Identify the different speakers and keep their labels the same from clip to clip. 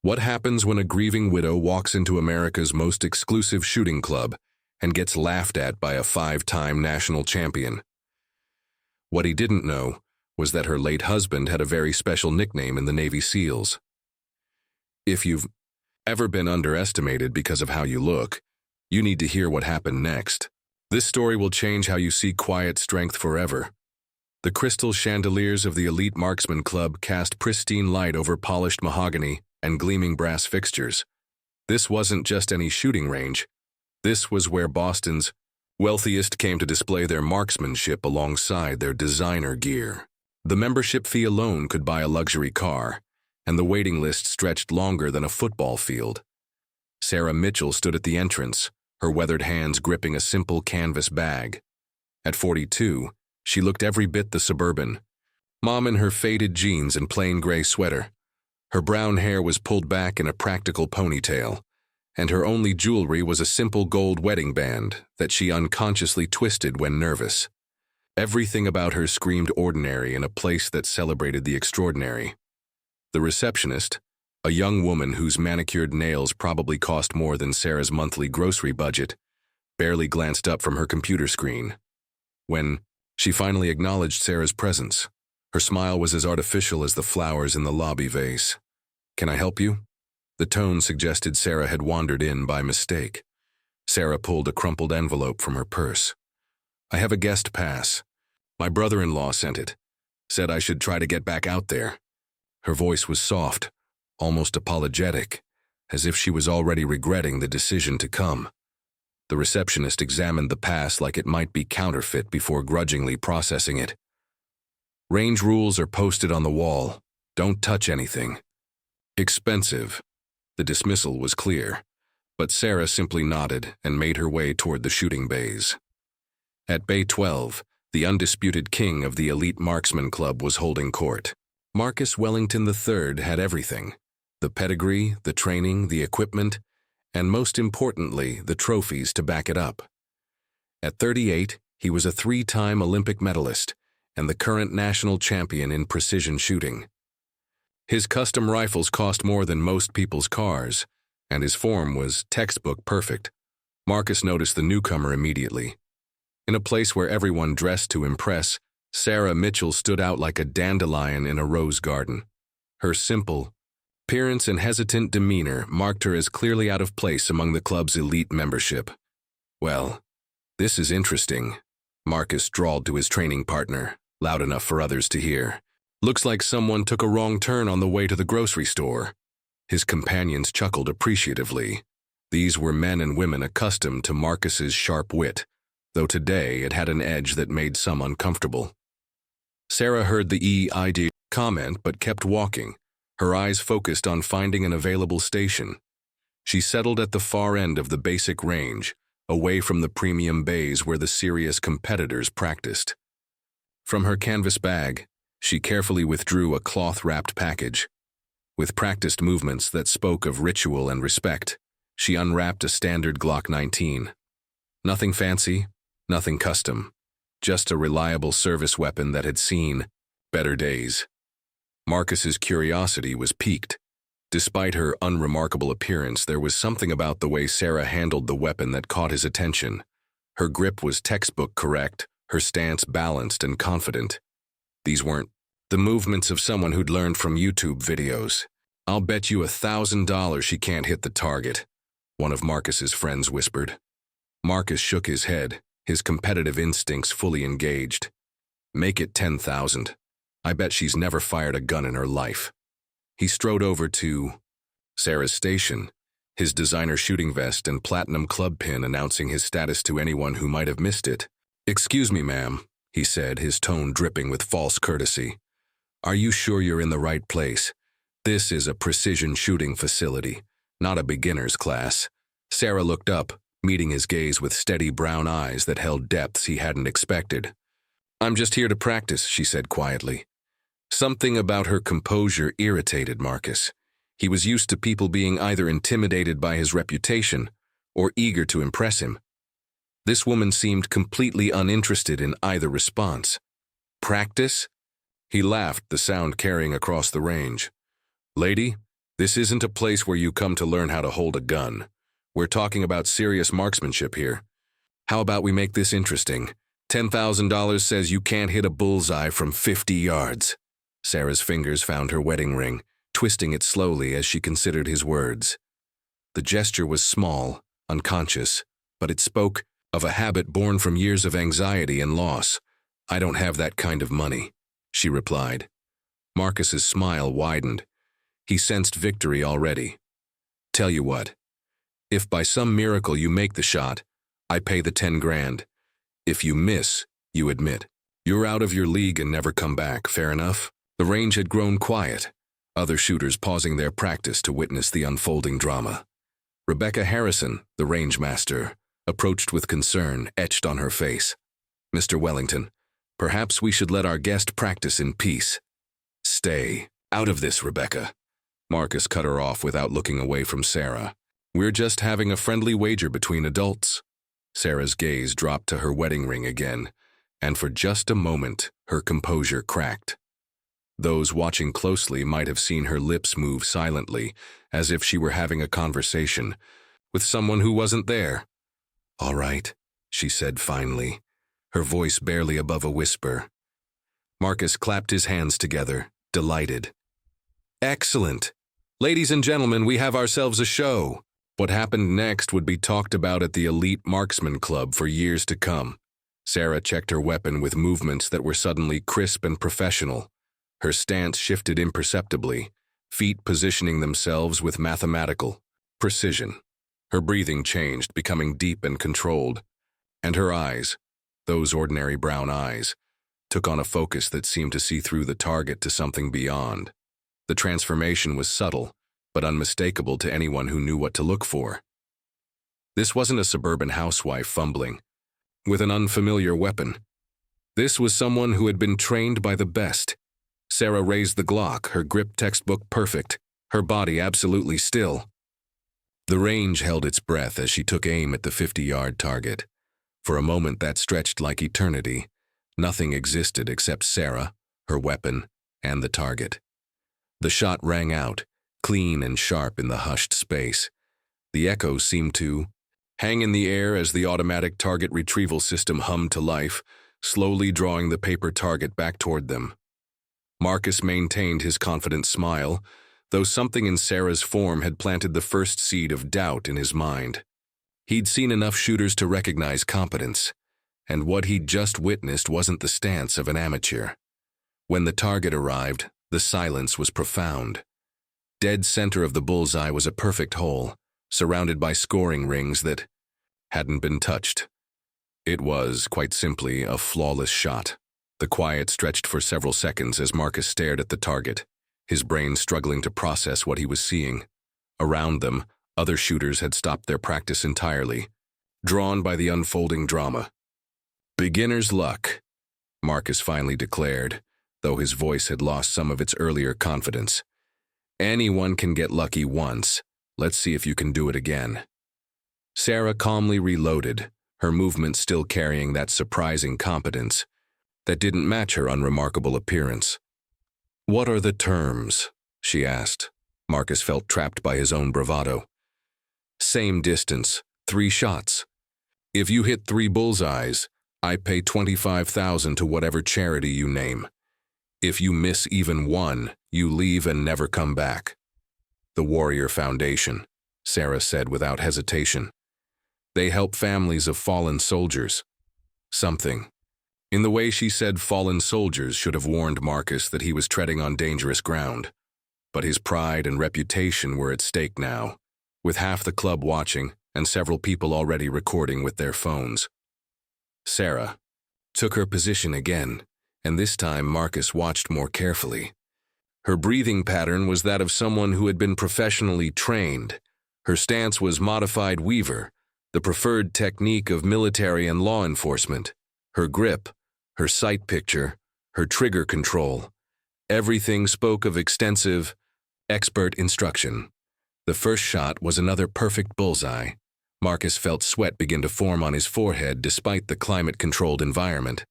Speaker 1: What happens when a grieving widow walks into America's most exclusive shooting club and gets laughed at by a 5-time national champion? What he didn't know was that her late husband had a very special nickname in the Navy SEALs. If you've ever been underestimated because of how you look, you need to hear what happened next. This story will change how you see quiet strength forever. The crystal chandeliers of the elite Marksman Club cast pristine light over polished mahogany and gleaming brass fixtures. This wasn't just any shooting range. This was where Boston's wealthiest came to display their marksmanship alongside their designer gear. The membership fee alone could buy a luxury car, and the waiting list stretched longer than a football field. Sarah Mitchell stood at the entrance, her weathered hands gripping a simple canvas bag. At 42, she looked every bit the suburban mom in her faded jeans and plain gray sweater. Her brown hair was pulled back in a practical ponytail, and her only jewelry was a simple gold wedding band that she unconsciously twisted when nervous. Everything about her screamed ordinary in a place that celebrated the extraordinary. The receptionist, a young woman whose manicured nails probably cost more than Sarah's monthly grocery budget, barely glanced up from her computer screen. When she finally acknowledged Sarah's presence, her smile was as artificial as the flowers in the lobby vase. "Can I help you?" The tone suggested Sarah had wandered in by mistake. Sarah pulled a crumpled envelope from her purse. "I have a guest pass. My brother-in-law sent it. Said I should try to get back out there." Her voice was soft, almost apologetic, as if she was already regretting the decision to come. The receptionist examined the pass like it might be counterfeit before grudgingly processing it. "Range rules are posted on the wall. Don't touch anything." "Expensive." The dismissal was clear, but Sarah simply nodded and made her way toward the shooting bays. At Bay 12, the undisputed king of the elite Marksman Club was holding court. Marcus Wellington III had everything: the pedigree, the training, the equipment, and most importantly, the trophies to back it up. At 38, he was a 3-time Olympic medalist and the current national champion in precision shooting. His custom rifles cost more than most people's cars, and his form was textbook perfect. Marcus noticed the newcomer immediately. In a place where everyone dressed to impress, Sarah Mitchell stood out like a dandelion in a rose garden. Her simple appearance and hesitant demeanor marked her as clearly out of place among the club's elite membership. "Well, this is interesting," Marcus drawled to his training partner, loud enough for others to hear. "Looks like someone took a wrong turn on the way to the grocery store." His companions chuckled appreciatively. These were men and women accustomed to Marcus's sharp wit, though today it had an edge that made some uncomfortable. Sarah heard the EID comment but kept walking, her eyes focused on finding an available station. She settled at the far end of the basic range, away from the premium bays where the serious competitors practiced. From her canvas bag, she carefully withdrew a cloth-wrapped package. With practiced movements that spoke of ritual and respect, she unwrapped a standard Glock 19. Nothing fancy, nothing custom, just a reliable service weapon that had seen better days. Marcus's curiosity was piqued. Despite her unremarkable appearance, there was something about the way Sarah handled the weapon that caught his attention. Her grip was textbook correct, her stance balanced and confident. These weren't the movements of someone who'd learned from YouTube videos. "I'll bet you $1,000 she can't hit the target," one of Marcus's friends whispered. Marcus shook his head, his competitive instincts fully engaged. "Make it 10,000. I bet she's never fired a gun in her life." He strode over to Sarah's station, his designer shooting vest and platinum club pin announcing his status to anyone who might have missed it. "Excuse me, ma'am," he said, his tone dripping with false courtesy. "Are you sure you're in the right place? This is a precision shooting facility, not a beginner's class." Sarah looked up, meeting his gaze with steady brown eyes that held depths he hadn't expected. "I'm just here to practice," she said quietly. Something about her composure irritated Marcus. He was used to people being either intimidated by his reputation or eager to impress him. This woman seemed completely uninterested in either response. "Practice?" He laughed, the sound carrying across the range. "Lady, This isn't a place where you come to learn how to hold a gun. We're talking about serious marksmanship here. How about we make this interesting? $10,000 says you can't hit a bullseye from 50 yards. Sarah's fingers found her wedding ring, twisting it slowly as she considered his words. The gesture was small, unconscious, but it spoke of a habit born from years of anxiety and loss. "I don't have that kind of money," she replied. Marcus's smile widened. He sensed victory already. "Tell you what, if by some miracle you make the shot, I pay the 10 grand. If you miss, you admit. You're out of your league and never come back, fair enough?" The range had grown quiet, other shooters pausing their practice to witness the unfolding drama. Rebecca Harrison, the range master, approached with concern etched on her face. "Mr. Wellington, perhaps we should let our guest practice in peace." "Stay out of this, Rebecca." Marcus cut her off without looking away from Sarah. "We're just having a friendly wager between adults." Sarah's gaze dropped to her wedding ring again, and for just a moment her composure cracked. Those watching closely might have seen her lips move silently, as if she were having a conversation with someone who wasn't there. "All right," she said finally, her voice barely above a whisper. Marcus clapped his hands together, delighted. "Excellent! Ladies and gentlemen, we have ourselves a show." What happened next would be talked about at the elite Marksman Club for years to come. Sarah checked her weapon with movements that were suddenly crisp and professional. Her stance shifted imperceptibly, feet positioning themselves with mathematical precision. Her breathing changed, becoming deep and controlled. And her eyes, those ordinary brown eyes, took on a focus that seemed to see through the target to something beyond. The transformation was subtle, but unmistakable to anyone who knew what to look for. This wasn't a suburban housewife fumbling with an unfamiliar weapon. This was someone who had been trained by the best. Sarah raised the Glock, her grip textbook perfect, her body absolutely still. The range held its breath as she took aim at the 50-yard target. For a moment that stretched like eternity. Nothing existed except Sarah, her weapon, and the target. The shot rang out, clean and sharp in the hushed space. The echoes seemed to hang in the air as the automatic target retrieval system hummed to life, slowly drawing the paper target back toward them. Marcus maintained his confident smile, though something in Sarah's form had planted the first seed of doubt in his mind. He'd seen enough shooters to recognize competence, and what he'd just witnessed wasn't the stance of an amateur. When the target arrived, the silence was profound. Dead center of the bullseye was a perfect hole, surrounded by scoring rings that hadn't been touched. It was, quite simply, a flawless shot. The quiet stretched for several seconds as Marcus stared at the target, his brain struggling to process what he was seeing. Around them, other shooters had stopped their practice entirely, drawn by the unfolding drama. "Beginner's luck," Marcus finally declared, though his voice had lost some of its earlier confidence. "Anyone can get lucky once. Let's see if you can do it again." Sarah calmly reloaded, her movements still carrying that surprising competence that didn't match her unremarkable appearance. "What are the terms?" she asked. Marcus felt trapped by his own bravado. "Same distance, 3 shots. If you hit 3 bullseyes, I pay $25,000 to whatever charity you name. If you miss even one, you leave and never come back." "The Warrior Foundation," Sarah said without hesitation. "They help families of fallen soldiers." Something in the way she said fallen soldiers should have warned Marcus that he was treading on dangerous ground. But his pride and reputation were at stake now, with half the club watching and several people already recording with their phones. Sarah took her position again, and this time Marcus watched more carefully. Her breathing pattern was that of someone who had been professionally trained. Her stance was modified Weaver, the preferred technique of military and law enforcement. Her grip, her sight picture, her trigger control, everything spoke of extensive, expert instruction. The first shot was another perfect bullseye. Marcus felt sweat begin to form on his forehead despite the climate-controlled environment.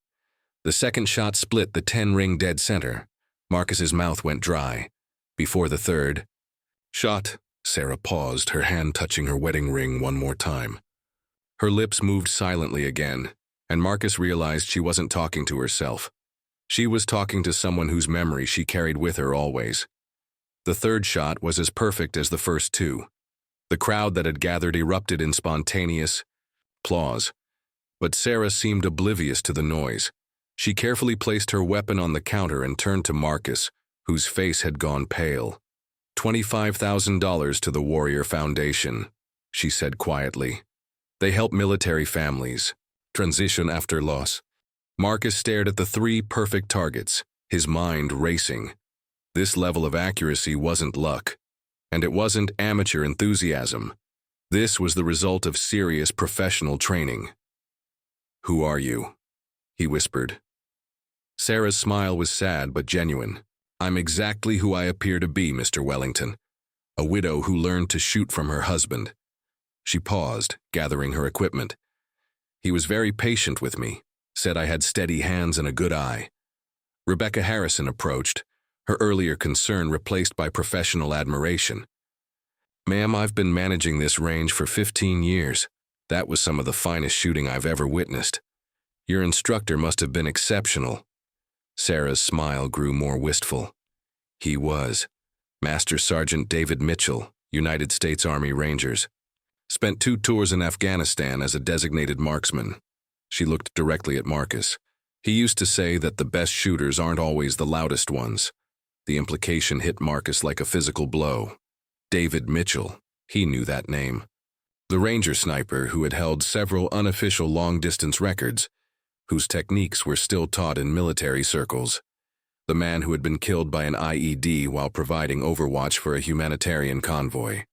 Speaker 1: The second shot split the 10-ring dead center. Marcus's mouth went dry. Before the third Shot. Sarah paused, her hand touching her wedding ring one more time. Her lips moved silently again, and Marcus realized she wasn't talking to herself. She was talking to someone whose memory she carried with her always. The third shot was as perfect as the first two. The crowd that had gathered erupted in spontaneous applause. But Sarah seemed oblivious to the noise. She carefully placed her weapon on the counter and turned to Marcus, whose face had gone pale. $25,000 to the Warrior Foundation, she said quietly. They help military families transition after loss. Marcus stared at the three perfect targets, his mind racing. This level of accuracy wasn't luck, and it wasn't amateur enthusiasm. This was the result of serious professional training. "Who are you?" he whispered. Sarah's smile was sad but genuine. "I'm exactly who I appear to be, Mr. Wellington. A widow who learned to shoot from her husband." She paused, gathering her equipment. "He was very patient with me, said I had steady hands and a good eye." Rebecca Harrison approached, her earlier concern replaced by professional admiration. "Ma'am, I've been managing this range for 15 years. That was some of the finest shooting I've ever witnessed. Your instructor must have been exceptional." Sarah's smile grew more wistful. "He was. Master Sergeant David Mitchell, United States Army Rangers. Spent 2 tours in Afghanistan as a designated marksman." She looked directly at Marcus. "He used to say that the best shooters aren't always the loudest ones." The implication hit Marcus like a physical blow. David Mitchell, he knew that name. The Ranger sniper who had held several unofficial long-distance records, whose techniques were still taught in military circles. The man who had been killed by an IED while providing overwatch for a humanitarian convoy.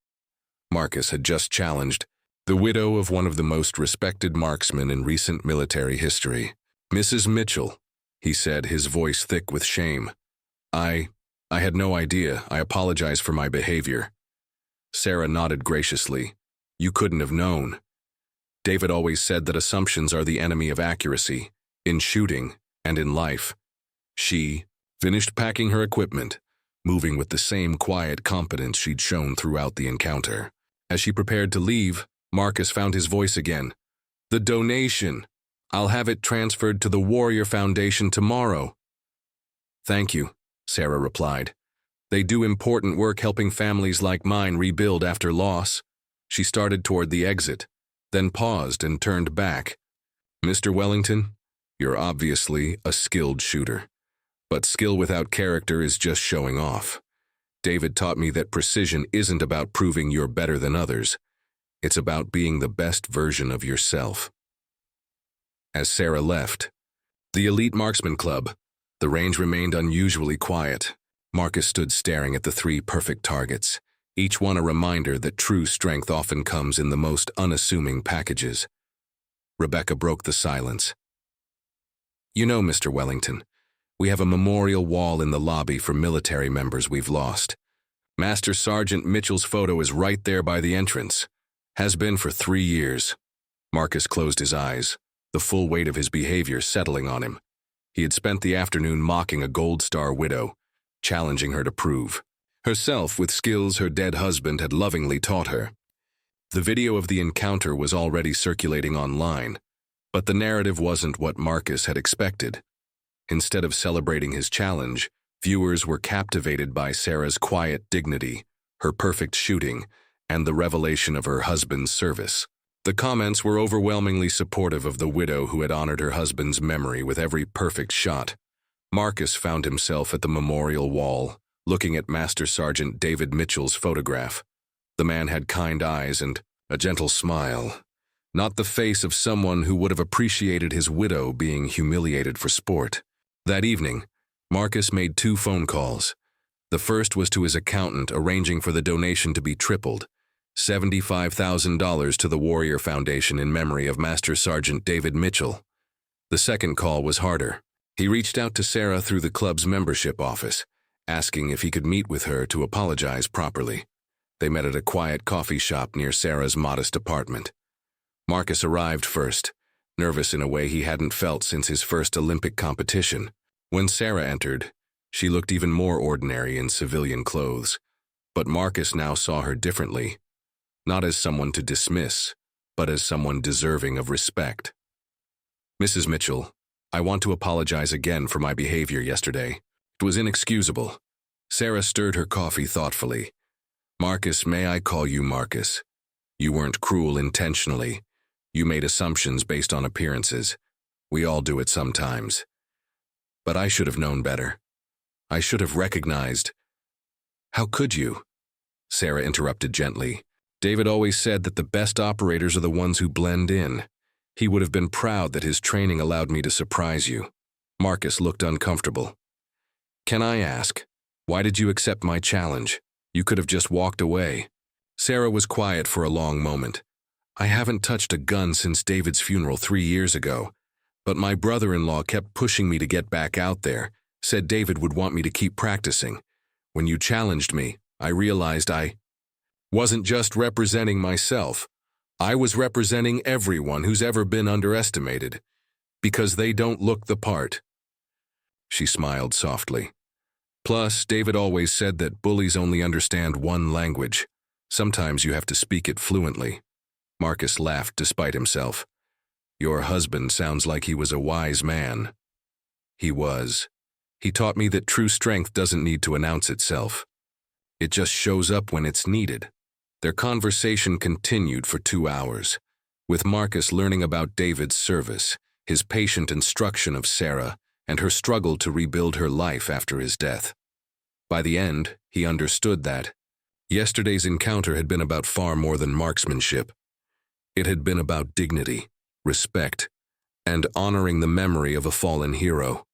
Speaker 1: Marcus had just challenged the widow of one of the most respected marksmen in recent military history. "Mrs. Mitchell," he said, his voice thick with shame. I had no idea. I apologize for my behavior." Sarah nodded graciously. "You couldn't have known. David always said that assumptions are the enemy of accuracy, in shooting and in life." She finished packing her equipment, moving with the same quiet competence she'd shown throughout the encounter. As she prepared to leave, Marcus found his voice again. "The donation. I'll have it transferred to the Warrior Foundation tomorrow." "Thank you," Sarah replied. "They do important work helping families like mine rebuild after loss." She started toward the exit, then paused and turned back. "Mr. Wellington, you're obviously a skilled shooter. But skill without character is just showing off. David taught me that precision isn't about proving you're better than others. It's about being the best version of yourself." As Sarah left the elite Marksman Club, the range remained unusually quiet. Marcus stood staring at the 3 perfect targets, each one a reminder that true strength often comes in the most unassuming packages. Rebecca broke the silence. "You know, Mr. Wellington, we have a memorial wall in the lobby for military members we've lost. Master Sergeant Mitchell's photo is right there by the entrance. Has been for 3 years. Marcus closed his eyes, the full weight of his behavior settling on him. He had spent the afternoon mocking a Gold Star widow, challenging her to prove herself with skills her dead husband had lovingly taught her. The video of the encounter was already circulating online, but the narrative wasn't what Marcus had expected. Instead of celebrating his challenge, viewers were captivated by Sarah's quiet dignity, her perfect shooting, and the revelation of her husband's service. The comments were overwhelmingly supportive of the widow who had honored her husband's memory with every perfect shot. Marcus found himself at the memorial wall, looking at Master Sergeant David Mitchell's photograph. The man had kind eyes and a gentle smile, not the face of someone who would have appreciated his widow being humiliated for sport. That evening, Marcus made 2 phone calls. The first was to his accountant, arranging for the donation to be tripled, $75,000 to the Warrior Foundation in memory of Master Sergeant David Mitchell. The second call was harder. He reached out to Sarah through the club's membership office, asking if he could meet with her to apologize properly. They met at a quiet coffee shop near Sarah's modest apartment. Marcus arrived first, nervous in a way he hadn't felt since his first Olympic competition. When Sarah entered, she looked even more ordinary in civilian clothes. But Marcus now saw her differently, not as someone to dismiss, but as someone deserving of respect. "Mrs. Mitchell, I want to apologize again for my behavior yesterday. It was inexcusable." Sarah stirred her coffee thoughtfully. "Marcus, may I call you Marcus? You weren't cruel intentionally. You made assumptions based on appearances. We all do it sometimes. But I should have known better. I should have recognized." "How could you?" Sarah interrupted gently. "David always said that the best operators are the ones who blend in. He would have been proud that his training allowed me to surprise you." Marcus looked uncomfortable. "Can I ask, why did you accept my challenge? You could have just walked away." Sarah was quiet for a long moment. "I haven't touched a gun since David's funeral 3 years ago, but my brother-in-law kept pushing me to get back out there, said David would want me to keep practicing. When you challenged me, I realized I wasn't just representing myself. I was representing everyone who's ever been underestimated, because they don't look the part." She smiled softly. "Plus, David always said that bullies only understand one language. Sometimes you have to speak it fluently." Marcus laughed despite himself. "Your husband sounds like he was a wise man." "He was. He taught me that true strength doesn't need to announce itself. It just shows up when it's needed." Their conversation continued for 2 hours, with Marcus learning about David's service, his patient instruction of Sarah, and her struggle to rebuild her life after his death. By the end, he understood that yesterday's encounter had been about far more than marksmanship. It had been about dignity, respect, and honoring the memory of a fallen hero.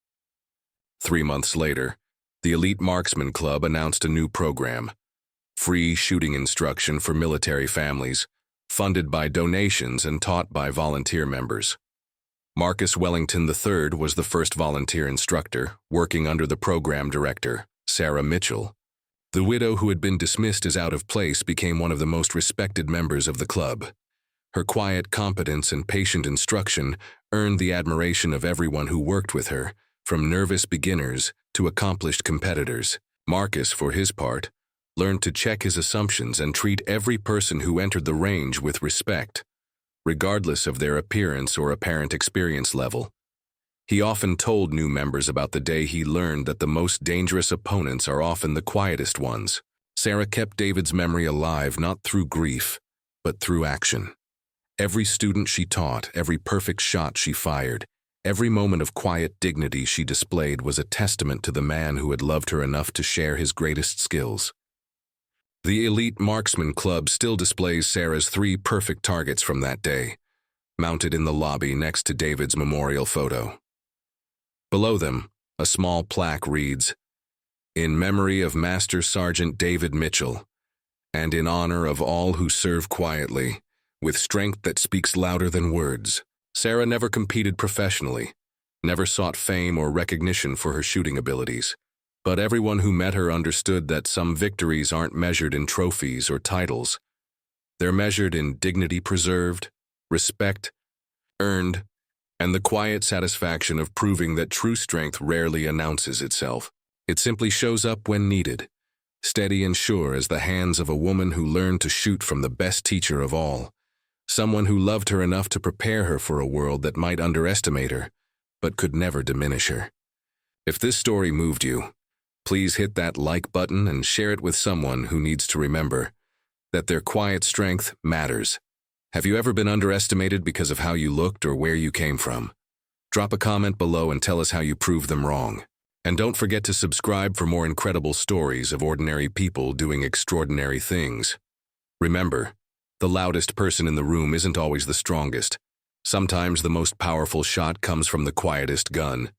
Speaker 1: 3 months later, the elite Marksman Club announced a new program: free shooting instruction for military families, funded by donations and taught by volunteer members. Marcus Wellington III was the first volunteer instructor, working under the program director, Sarah Mitchell. The widow who had been dismissed as out of place became one of the most respected members of the club. Her quiet competence and patient instruction earned the admiration of everyone who worked with her, from nervous beginners to accomplished competitors. Marcus, for his part, learned to check his assumptions and treat every person who entered the range with respect, regardless of their appearance or apparent experience level. He often told new members about the day he learned that the most dangerous opponents are often the quietest ones. Sarah kept David's memory alive not through grief, but through action. Every student she taught, every perfect shot she fired, every moment of quiet dignity she displayed was a testament to the man who had loved her enough to share his greatest skills. The elite Marksman Club still displays Sarah's 3 perfect targets from that day, mounted in the lobby next to David's memorial photo. Below them, a small plaque reads, "In memory of Master Sergeant David Mitchell, and in honor of all who serve quietly, with strength that speaks louder than words." Sarah never competed professionally, never sought fame or recognition for her shooting abilities. But everyone who met her understood that some victories aren't measured in trophies or titles. They're measured in dignity preserved, respect earned, and the quiet satisfaction of proving that true strength rarely announces itself. It simply shows up when needed, steady and sure as the hands of a woman who learned to shoot from the best teacher of all, someone who loved her enough to prepare her for a world that might underestimate her, but could never diminish her. If this story moved you, please hit that like button and share it with someone who needs to remember that their quiet strength matters. Have you ever been underestimated because of how you looked or where you came from? Drop a comment below and tell us how you proved them wrong. And don't forget to subscribe for more incredible stories of ordinary people doing extraordinary things. Remember, the loudest person in the room isn't always the strongest. Sometimes the most powerful shot comes from the quietest gun.